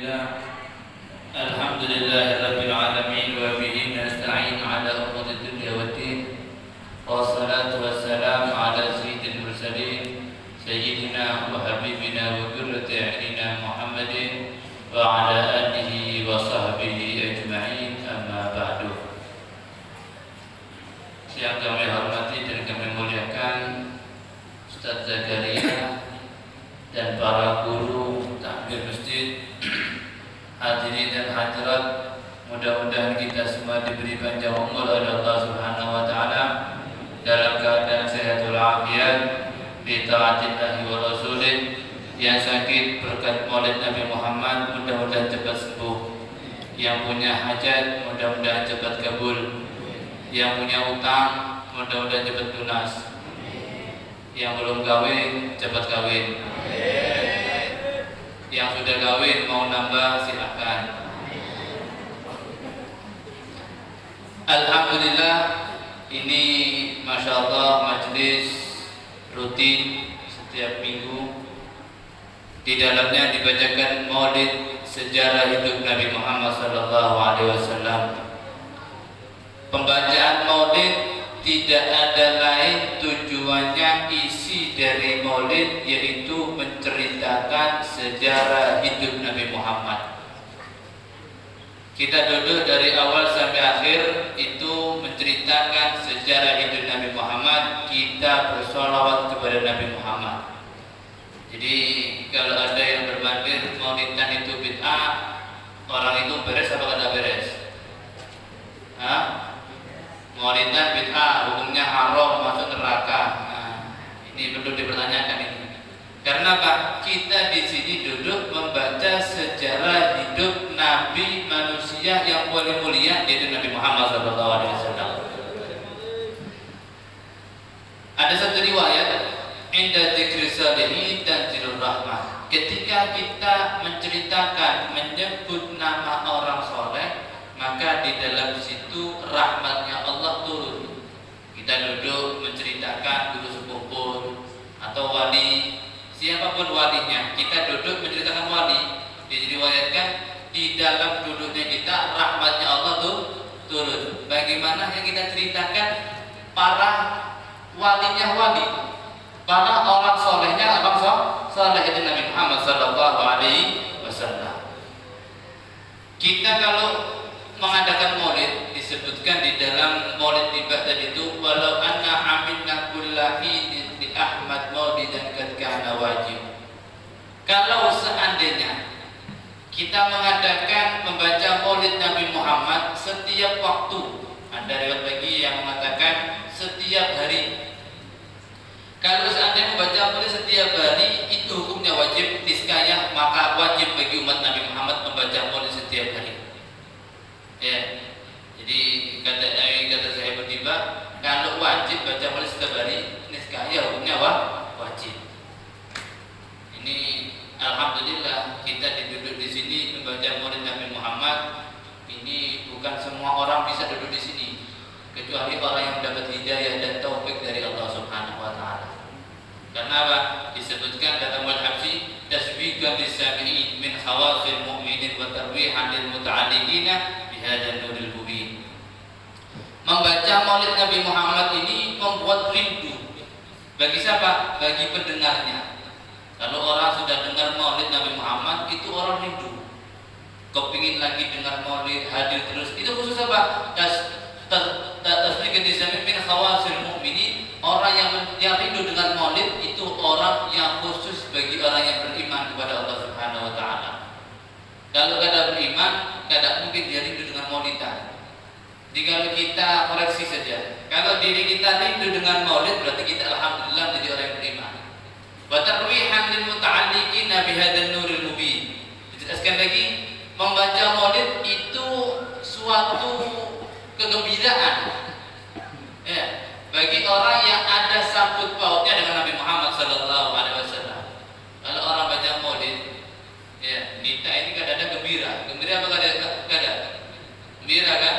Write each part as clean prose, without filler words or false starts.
لله الحمد لله رب العالمين وبه نستعين على أمور الدنيا والدين والصلاة والسلام على سيد المرسلين سيدنا وحبيبنا وقرة أعيننا محمد وعلى آله وصحبه أجمعين أما بعد. Yang kami hormati dan kami muliakan Ustaz Zakaria dan para guru takmir masjid, hadirin dan hadirat, mudah-mudahan kita semua diberi panjang umur oleh Allah Subhanahu wa taala dalam keadaan sehat walafiat bi taatillahi wa rasulih. Yang sakit berkat maulid Nabi Muhammad mudah-mudahan cepat sembuh. Yang punya hajat mudah-mudahan cepat kabul. Yang punya utang mudah-mudahan cepat lunas. Yang belum kawin cepat kawin. Yang sudah kawin mau nambah silakan. Alhamdulillah, ini Masya Allah majelis rutin setiap minggu. Di dalamnya dibacakan maulid sejarah hidup Nabi Muhammad SAW. Pembacaan maulid tidak ada lain tujuannya, isi dari maulid yaitu menceritakan sejarah hidup Nabi Muhammad. Kita duduk dari awal sampai akhir itu menceritakan sejarah hidup Nabi Muhammad. Kita bersolawat kepada Nabi Muhammad. Jadi kalau ada yang berbanding maulidan itu bid'ah, orang itu beres apa tidak beres? Hah? Maulidan bid'ah, hukumnya haram, masuk neraka. Nah, ini perlu dipertanyakan ini. Karena Pak, kita di sini duduk membaca sejarah hidup Nabi manusia yang paling mulia, yaitu Nabi Muhammad SAW. Ada satu riwayat, inda dzikri salihin tanzilur rahmah. Ketika kita menceritakan, menyebut nama orang soleh, maka di dalam situ rahmatnya Allah turun. Kita duduk menceritakan guru sepuh pun atau wali, siapapun walinya, kita duduk menceritakan wali. Diriwayatkan di dalam duduknya kita rahmatnya Allah tuh turun. Bagaimana yang kita ceritakan para walinya wali, para orang solehnya orang soleh itu Nabi Muhammad SAW. Kita kalau mengadakan maulid disebutkan di dalam maulid tiba tadi itu, walau anna amilna kullahi di Ahmad maulidan kad kana wajib. Kalau seandainya kita mengadakan membaca maulid Nabi Muhammad setiap waktu, ada riwayat lagi yang mengatakan setiap hari. Kalau seandainya membaca maulid setiap hari itu hukumnya wajib niskayah, maka wajib bagi umat Nabi Muhammad membaca maulid setiap hari. Ya, jadi kata saya bertiba, kalau wajib baca maulid setiap hari, niskaya hukumnya wajib. Ini alhamdulillah kita duduk di sini membaca maulid Nabi Muhammad. Ini bukan semua orang bisa duduk di sini, kecuali orang yang mendapat hidayah dan taufik dari Allah Subhanahu wa taala. Karena apa? Disebutkan dalam al-habsi tasbiqan lis-sami'in min khawasil mu'minin wa tarwihan lil muta'alliqina dan nuril mubin. Membaca maulid Nabi Muhammad ini membuat rindu bagi siapa? Bagi pendengarnya. Kalau orang sudah dengar maulid Nabi Muhammad, itu orang rindu, kepingin lagi dengar maulid, hadir terus. Itu khusus apa? Tasbiqan dizamin min khawasil mu'minin. Orang yang rindu dengan maulid itu orang yang khusus bagi orang yang beriman kepada Allah Subhanahu wa taala. Kalau kada beriman, kada mungkin dia rindu dengan maulidan. Jadi kalau kita koreksi saja, kalau diri kita rindu dengan maulid, berarti kita alhamdulillah menjadi orang yang beriman. Wa tarwihan lil muta'alliqina bihadzal nuril mubin. Dijelaskan lagi, membaca maulid itu suatu kegembiraan, ya, bagi orang yang ada sangkut pautnya dengan Nabi Muhammad SAW. Kalau orang baca maulid, ya, kita ini kadang-kadang gembira. Gembira apa kadang? Gembira kan?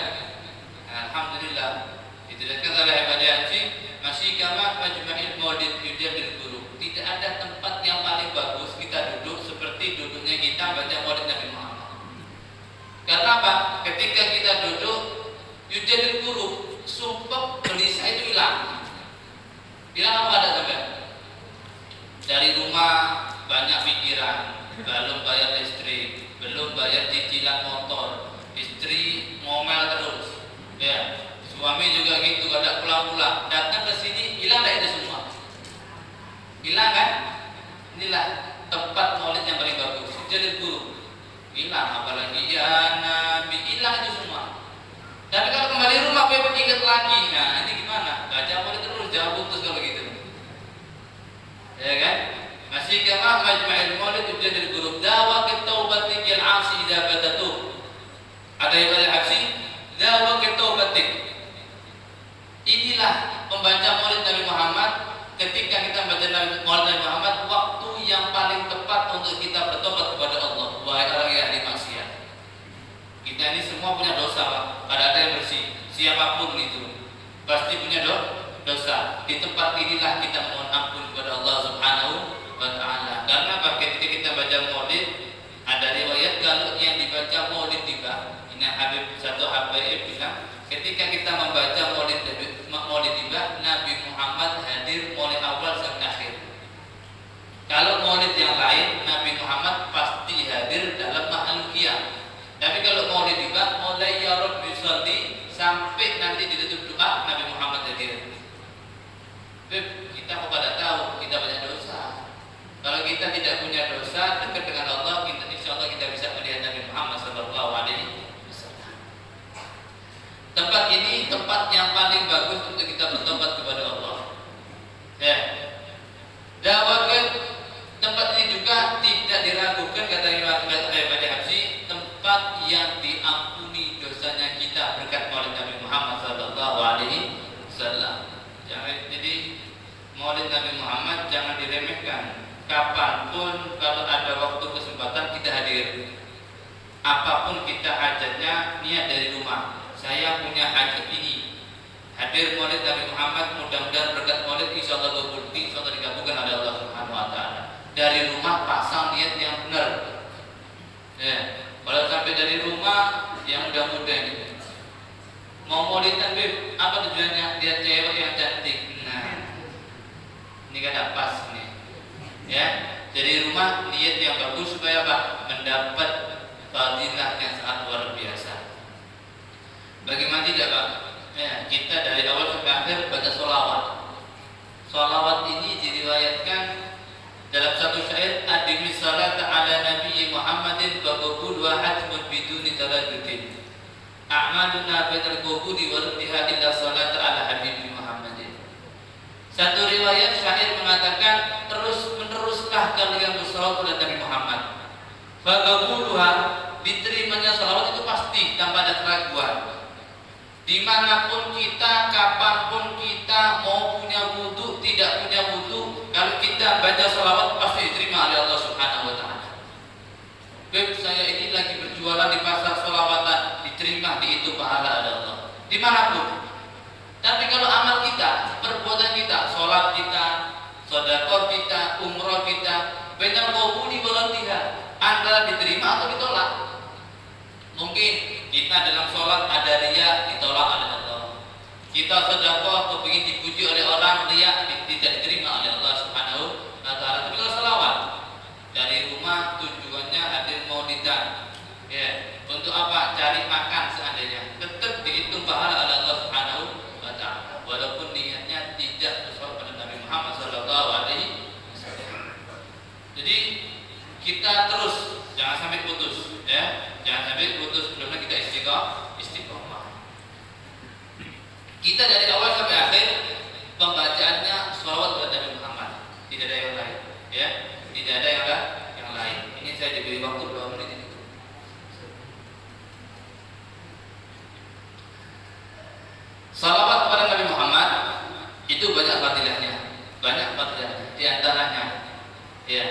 Alhamdulillah. Dijelaskan oleh Ibnu Haji, masih kama majma'il maulid yudamil guru. Tidak ada tempat yang paling bagus kita duduk seperti duduknya kita baca maulid Nabi Muhammad. Karena apa? Ketika kita duduk, yujadil guru, sumpah gelisah itu hilang. Hilang apa ada sampai? Dari rumah banyak pikiran, belum bayar listrik, belum bayar cicilan motor, istri ngomel terus, ya. Suami juga gitu, ada pulang-pulang, datang ke sini hilang dah itu semua. Hilang kan? Inilah tempat maulid yang paling bagus. Jadi guru hilang, apalagi ya Nabi, hilang itu semua. Tapi kalau kembali rumah ingat lagi, nah ini gimana? Baca maulid terus, jangan putus kalau gitu. Ya kan? Masih kama majma'il maulid jadi guru dawa ketaubatik yang asi idza badatu. Ada yang al-absi dawa ketaubatik. Inilah pembaca maulid Nabi Muhammad. Ketika kita membaca maulid Nabi Muhammad, waktu yang paling tepat untuk kita bertobat kepada Allah. Wahai orang yang ahli maksiat, kita ini semua punya dosa, Pak. Kada ada yang bersih. Siapapun itu pasti punya dosa. Di tempat inilah kita mohon ampun kepada Allah Subhanahu wa Ta'ala. Karena ketika kita baca maulid, ada riwayat kalau yang dibaca maulid tiba, ini Habib satu Habib bilang, ketika kita membaca maulid tiba, Nabi Muhammad hadir mulai awal sampai akhir. Kalau maulid yang lain, Nabi Muhammad pasti hadir dalam mahal qiyam. Tapi kalau maulid tiba, mulai ya Rabbi sholli sampai nanti ditutup doa, Nabi Muhammad hadir. Kita kok pada tahu kita banyak dosa. Kalau kita tidak punya dosa, dekat dengan Allah, kita insya Allah kita bisa melihat Nabi Muhammad Sallallahu Alaihi Wasallam. Tempat ini tempat yang paling bagus untuk kita bertobat kepada Allah. Ya. Dawakan tempat ini juga tidak diragukan kata Imam Habsyi, tempat yang diampuni dosanya kita berkat maulid Nabi Muhammad Sallallahu Alaihi Wasallam. Jadi maulid Nabi Muhammad jangan diremehkan. Kapanpun kalau ada waktu kesempatan kita hadir. Apapun kita hajatnya, niat dari rumah. Saya punya hajat ini. Hadir maulid Nabi Muhammad, mudah-mudahan berkat maulid insyaallah kabul, insyaallah dikabulkan oleh Allah Subhanahu wa Ta'ala. Dari rumah pasang niat yang benar. Ya, kalau sampai dari rumah yang mudah-mudah gitu. Mau maulidan Beb, apa tujuannya? Lihat cewek yang cantik. Nah, ini kan pas nih. Ya, jadi rumah niat yang bagus supaya apa? Mendapat fadilah yang sangat luar biasa. Bagaimana tidak, Pak? Ya, kita dari awal sampai akhir baca sholawat. Sholawat ini diriwayatkan dalam satu syair, adimi salat ala Nabi Muhammadin babul wa hajmun biduni tarajudin. A'maluna bainal quburi wal intihadi ila salat ala Habib Muhammadin. Satu riwayat syair mengatakan terus-meneruslah kalian bersalawat kepada Nabi Muhammad. Faqabuluha, diterimanya salawat itu pasti tanpa ada keraguan. Dimanapun kita, kapanpun kita, mau punya wudu, tidak punya wudu, kalau kita baca salawat pasti diterima oleh Allah Subhanahu wa Ta'ala. Beb, saya ini lagi berjualan di pasar salawatan, diterima, dihitung pahala oleh Allah. Dimanapun. Tapi kalau amal kita, perbuatan kita, sholat kita, sedekah kita, umrah kita, bainal qabuli wal intihad, antara diterima atau ditolak. Mungkin kita dalam sholat ada riya, ditolak oleh Allah. Kita sedekah kepingin dipuji oleh orang, riya tidak diterima oleh Allah Subhanahu wa Ta'ala. Tapi kalau sholawat dari rumah tujuannya hadir maulidan, ya, untuk apa? Cari makan seandainya, tetap dihitung pahala oleh Allah Subhanahu wa Ta'ala. Walaupun niatnya tidak bersolat pada Nabi Muhammad Sallallahu Alaihi Wasallam. Jadi kita terus jangan sampai putus, ya, jangan sampai putus. Sebelumnya kita istiqomah. Kita dari awal sampai akhir pembacaannya sholawat kepada Nabi Muhammad, tidak ada yang lain, ya, tidak ada yang lain. Ini saya diberi waktu 2 menit itu. Salawat kepada Nabi Muhammad itu banyak fadilahnya, Di antaranya, ya,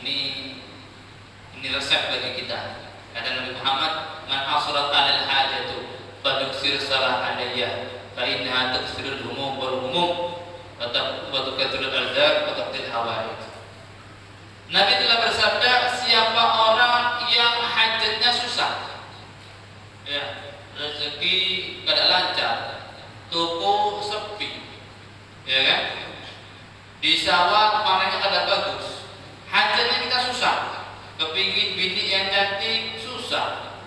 ini resep bagi kita. Kata Nabi Muhammad, man asrat alal hajatu faduksir salah alayya fa innaha tuksirul humum wal humum wa tukathirul arzaq wa taqdil hawaij. Nabi telah bersabda, siapa orang yang hajatnya susah, Ya, rezeki kada lancar, toko sepi, ya kan? Di sawah panennya kada bagus, hajatnya kita susah, kepingin bini yang cantik susah,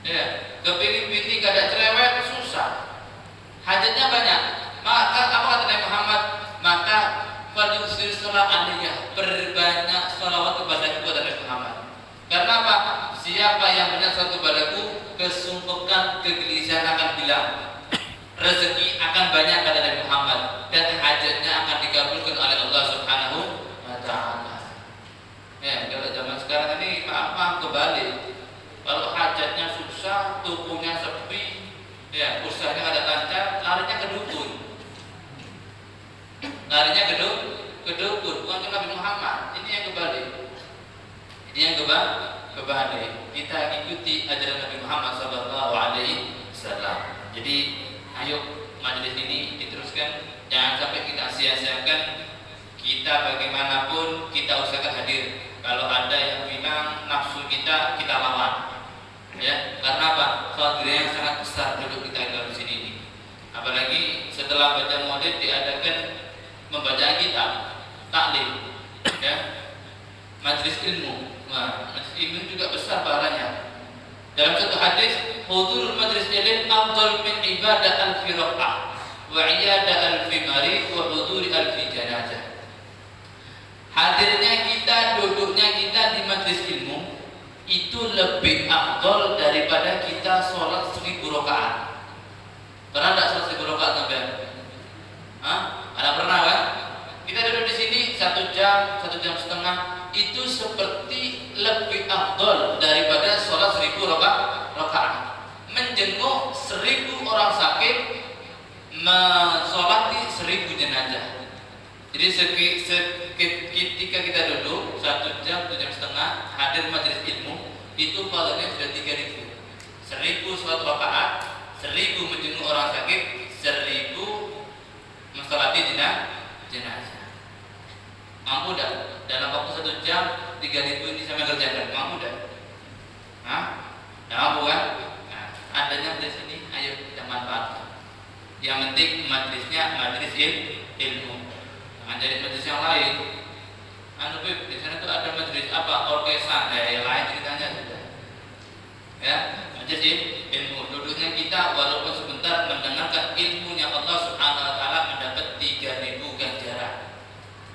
ya, kepingin bini kada cerewet susah, hajatnya banyak. Maka apa kata Nabi Muhammad? Maka fadhil salat alaiya, perbanyak salawat kepada Nabi Muhammad. Karena apa? Siapa yang banyak salawat kepadaku, kesungguhan kegelisahan akan hilang, rezeki akan banyak kata Nabi Muhammad, dan hajatnya akan dikabulkan oleh Allah Subhanahu wa taala. Ya, kalau zaman sekarang ini maaf kebalik. Kalau hajatnya susah, tubuhnya sepi, ya, usahanya ada lancar, larinya ke dukun. Larinya ke dukun, bukan ke Nabi Muhammad. Ini yang kebalik. Ini yang kebalik. Kita ikuti ajaran Nabi Muhammad sallallahu alaihi wasallam. Jadi ayo majelis ini diteruskan, jangan sampai kita sia-siakan. Kita bagaimanapun kita usahakan hadir. Kalau ada yang bilang nafsu kita lawan, ya, karena apa? Fadilnya yang sangat besar duduk kita dalam sini ini. Apalagi setelah baca maulid diadakan membaca kitab, taklim, ya, majelis ilmu. Nah, majelis ilmu juga besar pahalanya. Dalam satu hadis, hudurul majlis ilm afdal min ibadah alfi raq'ah wa iyadah alfi marid wa huduri alfi janazah. Hadirnya kita, duduknya kita di majlis ilmu itu lebih afdal daripada kita sholat 1000 rakaat. Pernah enggak sholat 1000 rakaat sampai? Hah? Ada pernah kan? Kita duduk di sini 1 jam, 1 jam setengah, itu seperti lebih afdal daripada sholat 1000 rakaat. Menjenguk 1000 orang sakit, mensolati 1000 jenazah. Jadi ketika kita duduk 1 jam, 1 jam setengah hadir majelis ilmu, itu pahalanya sudah 3000. 1000 sholat rakaat, 1000 menjenguk orang sakit, 1000 mensolati jenazah. Mampu dah? Dalam waktu 1 jam 3000 ini saya mengerjakan, mampu dah? Hah? Dah mampu kan? Nah, adanya di sini, ayo kita manfaatkan. Yang penting majelisnya majelis ilmu. Jangan jadi majelis yang lain. Di sana tuh ada majelis apa? Orkesan, yang lain ceritanya sudah. Ya, majelis ilmu. Duduknya kita walaupun sebentar mendengarkan ilmunya Allah Subhanahu wa taala mendapat 3000 ganjaran.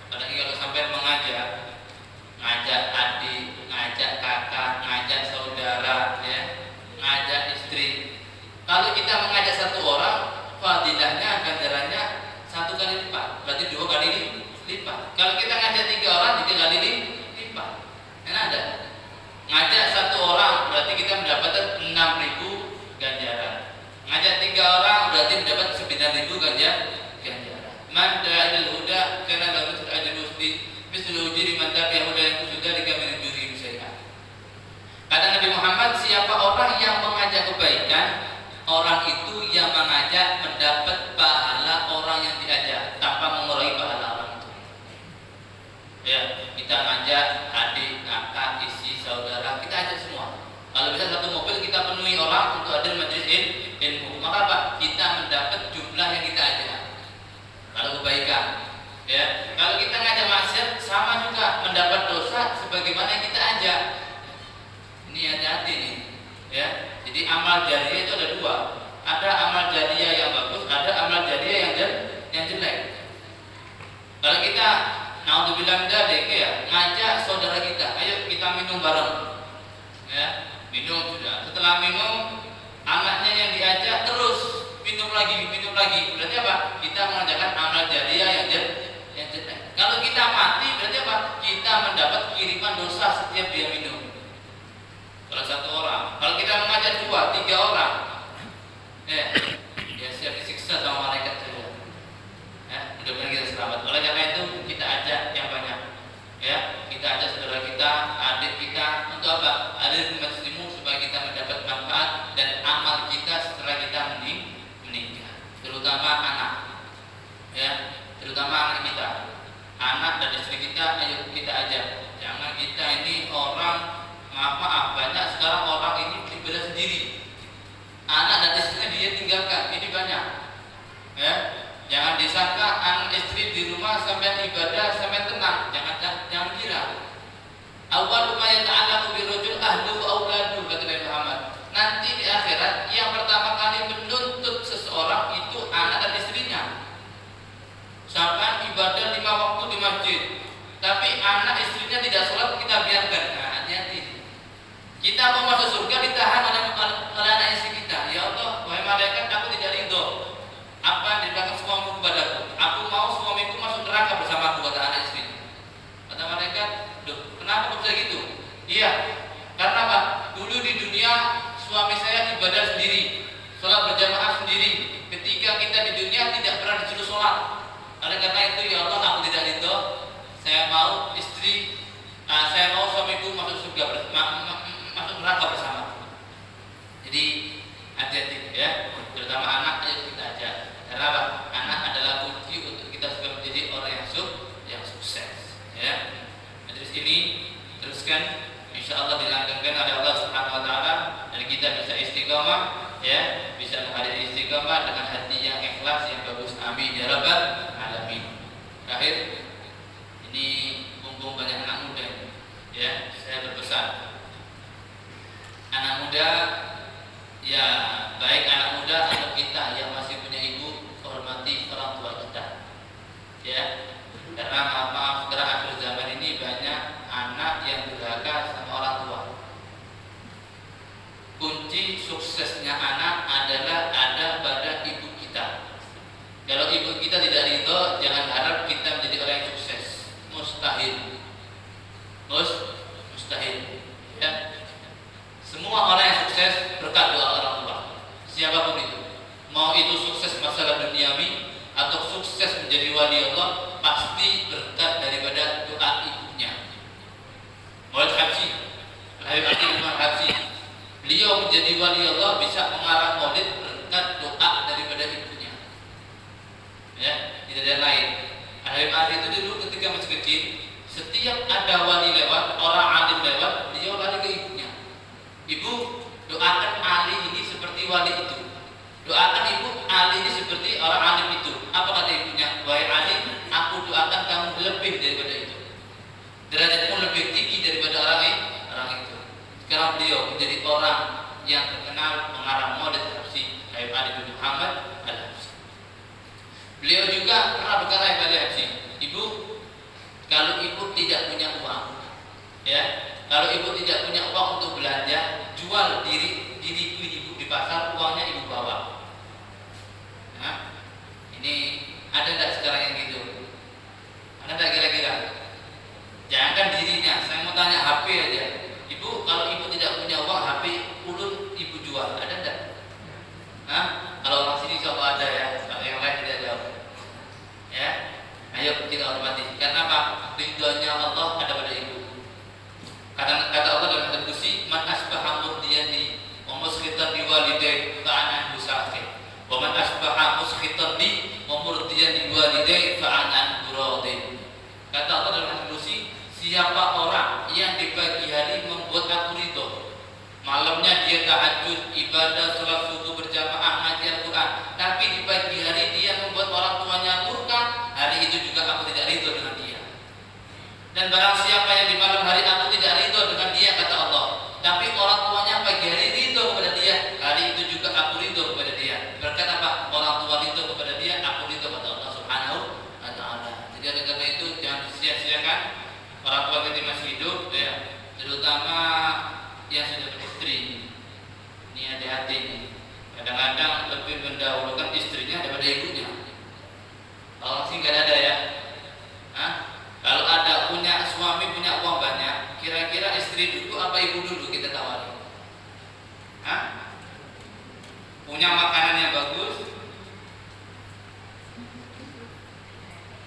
Apalagi kalau sampai ngajak adik, ngajak kakak, ngajak saudara, ya, ngajak istri. Kalau kita mengajak 1 orang, fadilahnya, ganjarannya 1 kali lipat, berarti 2 kali lipat. Kalau kita ngajak 3 orang, 3 kali lipat. Kan ada. Ngajak 1 orang berarti kita mendapatkan 6000 ganjaran. Ngajak 3 orang berarti mendapat 9000 ganjaran. Man da'il huda kana lahu ajrun mislu ujri man tabi'a huda yang sudah dikami juri saya. Kata Nabi Muhammad, siapa orang yang mengajak kebaikan, orang itu yang mengajak mendapat pahala orang yang diajak tanpa mengurangi pahala orang itu. Ya, kita ngajak adik, kakak, istri, saudara, kita ajak semua. Kalau bisa 1 mobil kita penuhi orang untuk hadir majelis ilmu, maka apa? Kita mendapat jumlah yang kita ajak. Kalau kebaikan, ya. Kalau kita ngajak maksiat, sama juga mendapat dosa sebagaimana yang kita ajak. Ini hati-hati nih, ya. Jadi amal jariah itu ada 2. Ada amal jariah yang bagus, ada amal jariah yang jelek. Kalau kita naudzubillah dzalik, ya, ngajak saudara kita, ayo kita minum bareng, ya, minum sudah. Setelah minum, anaknya yang diajak terus minum lagi, berarti apa? Kita mengajarkan amal jariah yang jelek. Kalau kita mati, berarti apa? Kita mendapat kiriman dosa setiap dia minum. Kalau 1 orang, kalau kita mengajak 2, 3 orang, ya siap disiksa sama malaikat juga. Ya, mudah-mudahan kita selamat. Oleh karena itu kita ajak yang banyak. Ya, kita ajak saudara kita, adik kita, untuk apa? Hadir di majelis ilmu supaya kita mendapat manfaat dan amal kita setelah kita meninggal. Terutama anak, ya, terutama anak kita, anak dan istri kita, ayo kita ajak. Jangan kita ini orang, maaf banyak sekarang orang ini beribadah sendiri. tinggalkan. Ini banyak. Ya, jangan disangka anak istri di rumah sampai ibadah sampai tenang. Jangan kira. Awal ma yata'allaqu birrajul ahlu wa auladu, kata Nabi Muhammad. Nanti di akhirat yang pertama kali menuntut seseorang itu anak dan istrinya. Sampai ibadah 5 waktu di masjid, tapi anak istrinya tidak sholat, kita biarkan. Nah, hati-hati. Kita mau masuk surga ditahan oleh anak istri kita. Ya Allah, wahai malaikat, aku tidak ridho apa yang diberikan suamiku kepadaku. Aku mau suamiku masuk neraka bersamaku, kata anak istri. Kata malaikat, duh, kenapa kok bisa gitu? Iya, karena apa? Dulu di dunia suami saya ibadah sendiri, sholat berjamaah sendiri. Ketika kita di dunia tidak pernah disuruh sholat. Oleh karena itu, ya Allah, aku tidak ridho. Saya mau suamiku masuk surga masuk neraka bersama. Jadi hati-hati ya, terutama anak ayo kita ajak. Karena apa? Anak adalah kunci untuk kita supaya menjadi orang yang sukses. Ya. Terus ini teruskan, insya Allah dilanggengkan oleh Allah Subhanahu Wa Taala dan kita bisa istiqomah, ya, bisa menghadiri istiqomah dengan hati yang ikhlas yang bagus. Amin ya rabbal alamin. Terakhir, ini mumpung banyak anak muda, ya, saya berpesan. Anak muda, ya baik anak muda atau kita yang masih punya ibu, hormati orang tua kita, ya. Karena maaf sekarang akhir zaman ini banyak anak yang durhaka sama orang tua. Kunci suksesnya anak adalah ada pada ibu kita. Kalau ibu kita tidak ridho, jangan harap kita menjadi orang yang sukses. Mustahil. Mustahil. Ya. Semua orang yang sukses berkat doa orang tua. Siapapun itu, mau itu sukses masalah duniawi atau sukses menjadi wali Allah, pasti berkat daripada doa ibunya. Maulid Habsyi, Habib Abdurrahman Habsyi, beliau menjadi wali Allah bisa mengarang maulid berkat doa daripada ibunya. Ya, tidak ada lain. Habib Ali itu dulu ketika masih kecil, setiap ada wali lewat, orang alim lewat, beliau lari ke ibunya. Ibu, doakan Ali ini seperti wali itu. Doakan ibu Ali ini seperti orang alim itu. Apa kata ibunya? Wahai Ali, aku doakan kamu lebih daripada itu. Derajatmu lebih tinggi daripada orang itu. Sekarang beliau menjadi orang yang terkenal mengarang maulid Habsyi, Habib Ali bin Muhammad Al-Habsyi. Beliau juga pernah berkata kepada Habsyi, ibu, kalau ibu tidak punya uang, ya, kalau ibu tidak punya uang untuk belanja, jual diri ibu di pasar, uangnya ibu bawa. Nah, ini ada tidak sekarang yang gitu? Ada tidak kira-kira? Jangan dirinya, saya mau tanya HP aja. Ibu, kalau ibu tidak punya uang, HP ulun ibu jual, ada tidak? Nah, kalau orang sini coba ada ya, kalau yang lain tidak jawab. Ya, ayo kita hormati. Karena apa? Ridhonya Allah ada pada ibu. Kata Allah dalam hadis qudsi, man asbaha murdiyan wa muskhitan bi walidayhi fa anhu saqit. Wa man asbaha muskhitan bi wa murdiyan bi walidayhi fa anhu radin. Kata Allah dalam hadis qudsi, siapa orang yang di pagi hari membuat aku ridho, malamnya dia tahajud, ibadah, salat subuh berjamaah, ngaji Al-Quran, tapi di pagi hari dia membuat orang tuanya murka, hari itu juga aku tidak ridho dengan dia. Dan barang siapa yang di malam hari aku tidak ridho dengan dia, kata Allah, tapi orang tuanya pagi hari ridho kepada dia, hari itu juga aku ridho kepada dia. Berkata apa? Orang tua ridho kepada dia, aku ridho kepada Allah Subhanahu wa Ta'ala. Jadi oleh karena itu jangan sia-siakan orang tua kita masih hidup, ya, terutama yang sudah beristri. Ini hati-hati nih. Kadang-kadang lebih mendahulukan istrinya daripada ibunya. Kalau sih nggak ada ya. Hah? Kalau ada punya suami punya uang banyak, kira-kira istri dulu apa ibu dulu kita tawari? Hah? Punya makanan yang bagus.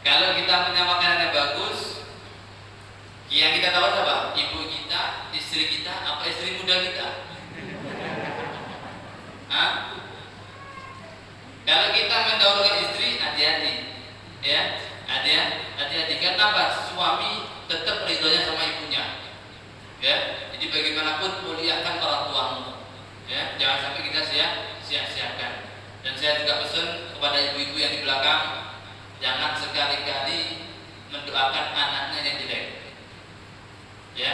Kalau kita punya makanan yang bagus, yang kita tahu apa? Ibu kita, istri kita, apa istri muda kita? Hah? Kalau kita mendahulukan istri, hati-hati, ya. Hati-hati karena apa? Suami tetap ridhonya sama ibunya, ya. Jadi bagaimanapun muliakan orang tuamu, ya. Jangan sampai kita sia-siakan. Dan saya juga pesan kepada ibu-ibu yang di belakang, jangan sekali-kali mendoakan anaknya yang jelek. Ya,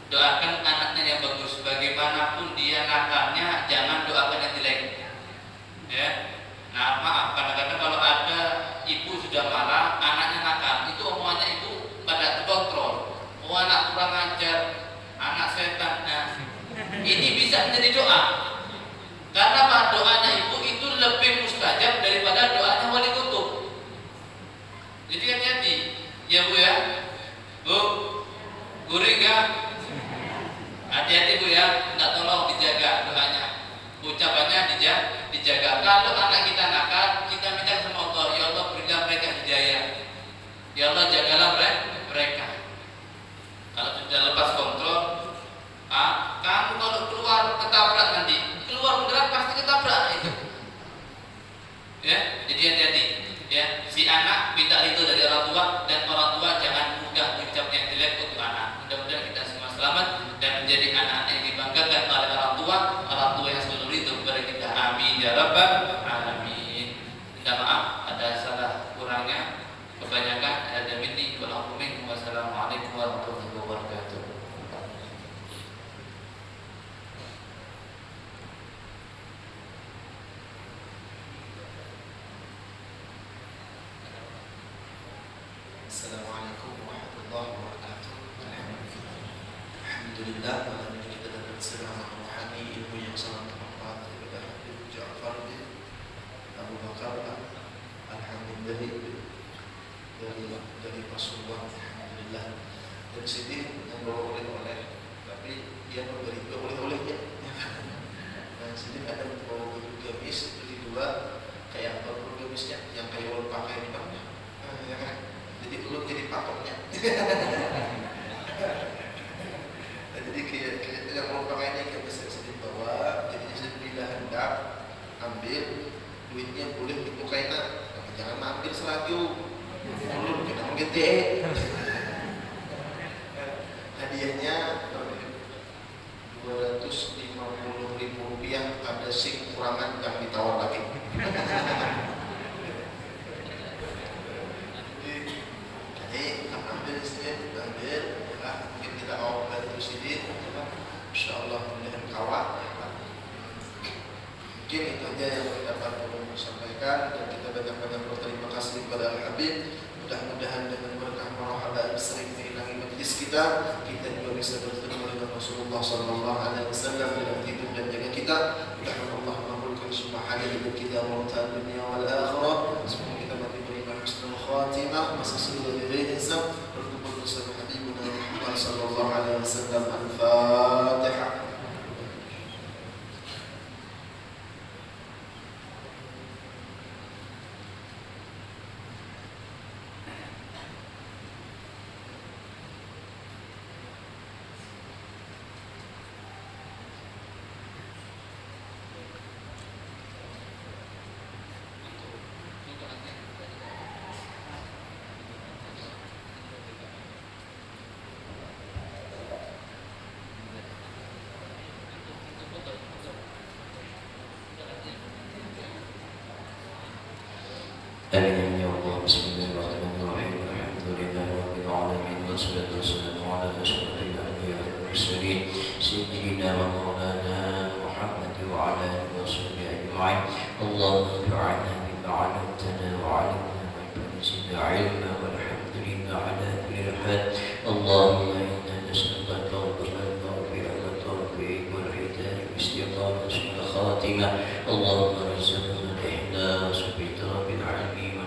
doakan anaknya yang bagus. Bagaimanapun dia nakalnya, jangan doakan yang jelek. Ya, nah maaf, kadang-kadang kalau ada ibu sudah marah, anaknya nakal, itu omongannya ibu pada terkontrol. Oh, anak kurang ajar, anak setan. Nah, ini bisa menjadi doa. Karena apa? Doanya ibu itu lebih mustajab daripada doanya wali kutub. Jadi hati-hati, ya bu ya, bu, guring ya, hati-hati bu ya, nggak tolong dijaga doanya, ucapannya dijaga. Kalau anak kita nakal, kita minta sama Allah, ya Allah berikan mereka hidayah, ya Allah jagalah mereka. Kalau sudah lepas kontrol, kamu kalau keluar ketabrak nanti, keluar beneran pasti ketabrak itu. Ya, jadi hati-hati. Ya, si anak minta itu dari orang tua, dan orang tua jangan mudah berucap yang jelek untuk anak. Mudah-mudahan kita semua selamat dan menjadi anak yang dibanggakan oleh orang tua yang selalu itu kepada kita. Amin ya rabbal alamin. Minta maaf ada salah kurangnya, kebanyakan ada minti. Wassalamualaikum warahmatullahi wabarakatuh. Assalamualaikum warahmatullahi wabarakatuh. Alhamdulillah, malam ini kita dapat ceramah rohani ilmu yang sangat bermanfaat daripada Habib Ja'far bin Abu Bakar Alhamdulillah dari Rasulullah. Alhamdulillah. Dan sini yang bawa oleh-oleh, tapi dia memberi oleh-olehnya. Nah, sini ada bawa baju gamis, beli dua, kayak apa baju gamisnya yang kayak orang pakai di mana? Ya kan? Jadi belum jadi patoknya. Nah, jadi kayak yang mau pakainya kayak bisa sedikit bawa. Jadi bila hendak ambil duitnya boleh dipukainya, tapi jangan ambil selaju. Belum kita menggede. Hadiahnya 250.000 rupiah, ada sing kurangan yang ditawar lagi. Ambil ya, mungkin kita mau bantu sini, insyaallah mudah kawat. Mungkin itu aja yang dapat kami sampaikan, dan kita banyak-banyak berterima kasih kepada Al-Habib. Mudah-mudahan dengan berkah marhaban sering mengilangi majlis kita juga bisa bertemu dengan Rasulullah SAW dalam hidup dan jaga kita. Mudah-mudahan Allah mengabulkan semua hajat hidup kita, mautan dunia wal akhirah. Semoga kita mati beriman husnul khatimah, masa sudah bighairi hisab. Bersama Habibuna Muhammad sallallahu alaihi wasallam. Al-Fatihah. Amin ya Allah. Bismillahirrahmanirrahim. Alhamdulillahi rabbil alamin. Wassalatu wassalamu ala asyrafil anbiya'i wal mursalin sayyidina wa maulana Muhammad wa ala alihi wa sahbihi ajma'in. Allahumma anfa'na bima 'allamtana wa 'allimna ma yanfa'una 'ilma walhamdulillah ala kulli hal. Allahumma inna nas'aluka tawbatan maghfiratan wa tawfiq wal hidayah wa istiqamah wa khatimah. Allahumma rizqna al-ikhlas bi tawbil 'ilmi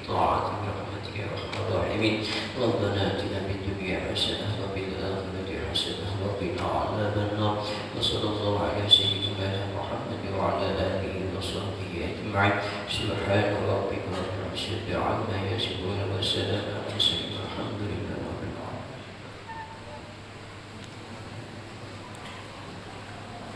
طاعة برحمتك يا أرحم الراحمين. ربنا آتنا في الدنيا حسنة وفي الآخرة حسنة وقنا عذاب النار. وصلى الله على سيدنا محمد وعلى آله وصحبه أجمعين. سبحان ربك رب العزة عما يصفون وسلام